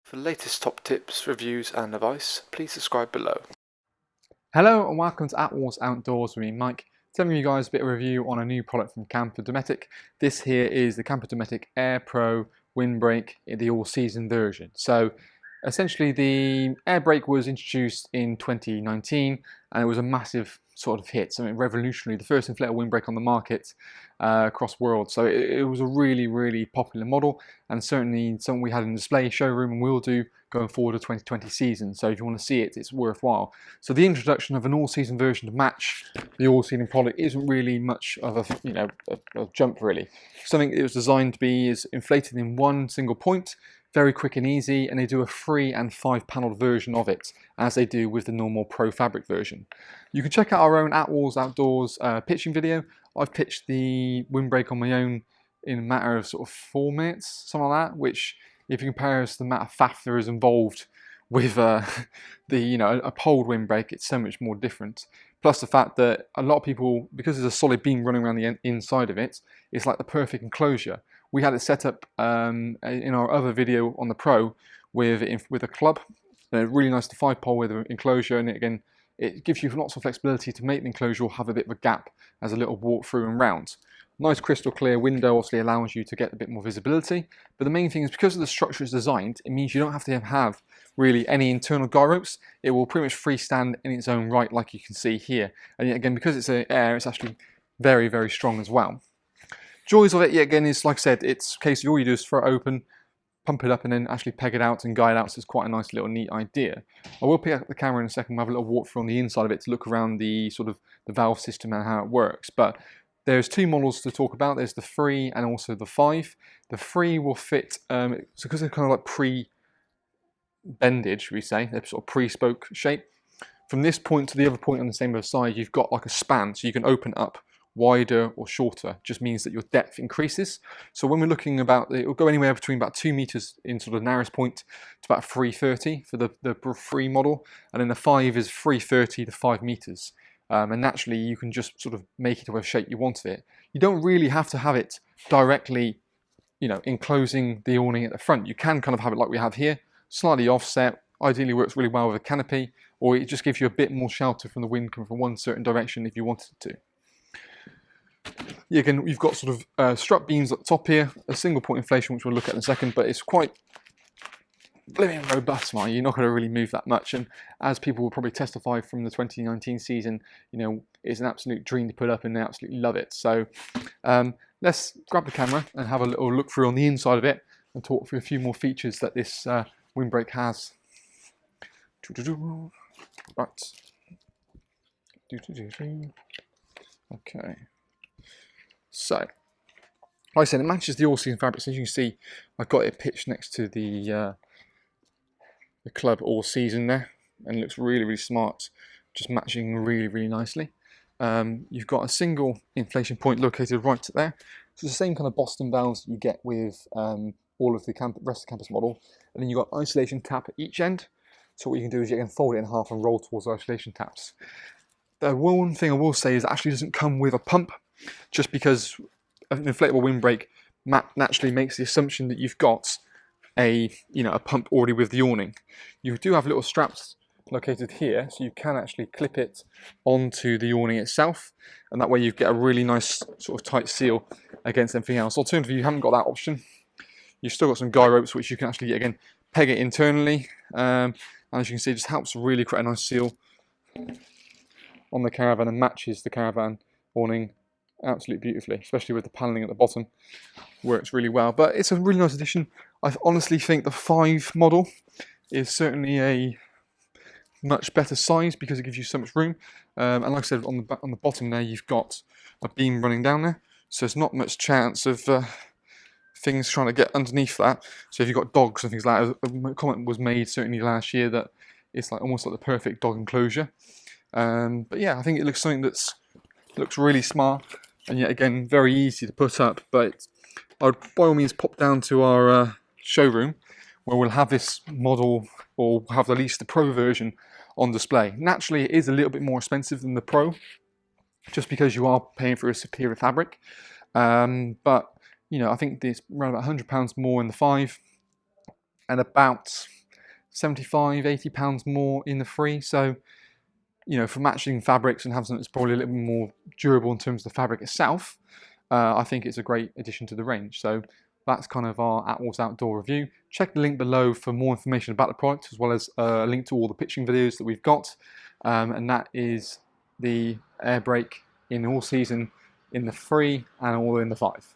For the latest top tips, reviews and advice, please subscribe below. Hello and welcome to At Wars Outdoors with me, Mike. Telling you guys a bit of a review on a new product from Kampa Dometic. This here is the Kampa Dometic Air Pro Windbreak, the all-season version. So essentially the air brake was introduced in 2019 and it was a massive sort of hit, something revolutionary, the first inflatable windbreak on the market across world. So it was a really popular model and certainly something we had in the display showroom and will do going forward to 2020 season. So if you want to see it, it's worthwhile. So the introduction of an all-season version to match the all-season product isn't really much of a jump really. Something it was designed to be is inflated in one single point, very quick and easy, and they do a 3 and 5 panel version of it, as they do with the normal Pro Fabric version. You can check out our own At Wars Outdoors pitching video. I've pitched the windbreak on my own in a matter of sort of 4 minutes, something like that, which if you compare us to the amount of faff there is involved with a poled windbreak, it's so much more different. Plus the fact that a lot of people, because there's a solid beam running around the inside of it, it's like the perfect enclosure. We had it set up in our other video on the Pro with a club. Really nice to 5-pole with an enclosure, and again, it gives you lots of flexibility to make the enclosure have a bit of a gap as a little walk through and round. Nice crystal clear window obviously allows you to get a bit more visibility, but the main thing is because of the structure it's designed, it means you don't have to have really any internal guy ropes. It will pretty much freestand in its own right, like you can see here. And yet again, because it's air, it's actually very strong as well. Joys of it, yet again, is like I said, it's a case of all you do is throw it open, pump it up, and then actually peg it out and guide out. So it's quite a nice little neat idea. I will pick up the camera in a second. We'll have a little walk through on the inside of it to look around the sort of the valve system and how it works. But there's 2 models to talk about. There's the 3 and also the 5. The 3 will fit, so because they're kind of like pre-bended, we say, they're sort of pre-spoke shape. From this point to the other point on the same side, you've got like a span, so you can open up wider or shorter. Just means that your depth increases. So when we're looking about, it will go anywhere between about 2 meters in sort of narrowest point to about 330 for the 3 model, and then the 5 is 330 to 5 meters. And naturally you can just sort of make it to whatever shape you want of it. You don't really have to have it directly, enclosing the awning at the front. You can kind of have it like we have here, slightly offset. Ideally works really well with a canopy, or it just gives you a bit more shelter from the wind coming from one certain direction if you wanted to. Yeah, again, you've got sort of strut beams at the top here, a single point inflation, which we'll look at in a second, but it's quite blimmin' robust, man. You're not going to really move that much, and as people will probably testify from the 2019 season, it's an absolute dream to put up and they absolutely love it. So let's grab the camera and have a little look through on the inside of it and talk through a few more features that this windbreak has. Right. Okay. So, like I said, it matches the all-season fabric. So as you can see, I've got it pitched next to the club all-season there, and it looks really smart, just matching really nicely. You've got a single inflation point located right there. So it's the same kind of Boston valves you get with all of the rest of the campus model, and then you've got isolation tap at each end. So what you can do is you can fold it in half and roll towards the isolation taps. The one thing I will say is it actually doesn't come with a pump, just because an inflatable windbreak naturally makes the assumption that you've got a pump already with the awning. You do have little straps located here, so you can actually clip it onto the awning itself, and that way you get a really nice sort of tight seal against anything else. Alternatively, you haven't got that option. You've still got some guy ropes which you can actually again peg it internally, and as you can see, it just helps really create a nice seal on the caravan and matches the caravan awning absolutely beautifully, especially with the paneling at the bottom. Works really well, but it's a really nice addition. I honestly think the 5 model is certainly a much better size because it gives you so much room, and like I said, on the bottom there you've got a beam running down there, so there's not much chance of things trying to get underneath that. So if you've got dogs and things like that, a comment was made certainly last year that it's like almost like the perfect dog enclosure. But yeah, I think it looks something that's looks really smart, and yet again very easy to put up. But I would by all means pop down to our showroom where we'll have this model, or have at least the Pro version on display. Naturally, it is a little bit more expensive than the Pro, just because you are paying for a superior fabric. But I think it's around about £100 more in the 5 and about 75, £80 more in the 3. So, for matching fabrics and having something that's probably a little bit more durable in terms of the fabric itself, I think it's a great addition to the range. So that's kind of our Atwall's Outdoor review. Check the link below for more information about the product, as well as a link to all the pitching videos that we've got. And that is the air brake in all season in the 3 and all in the 5.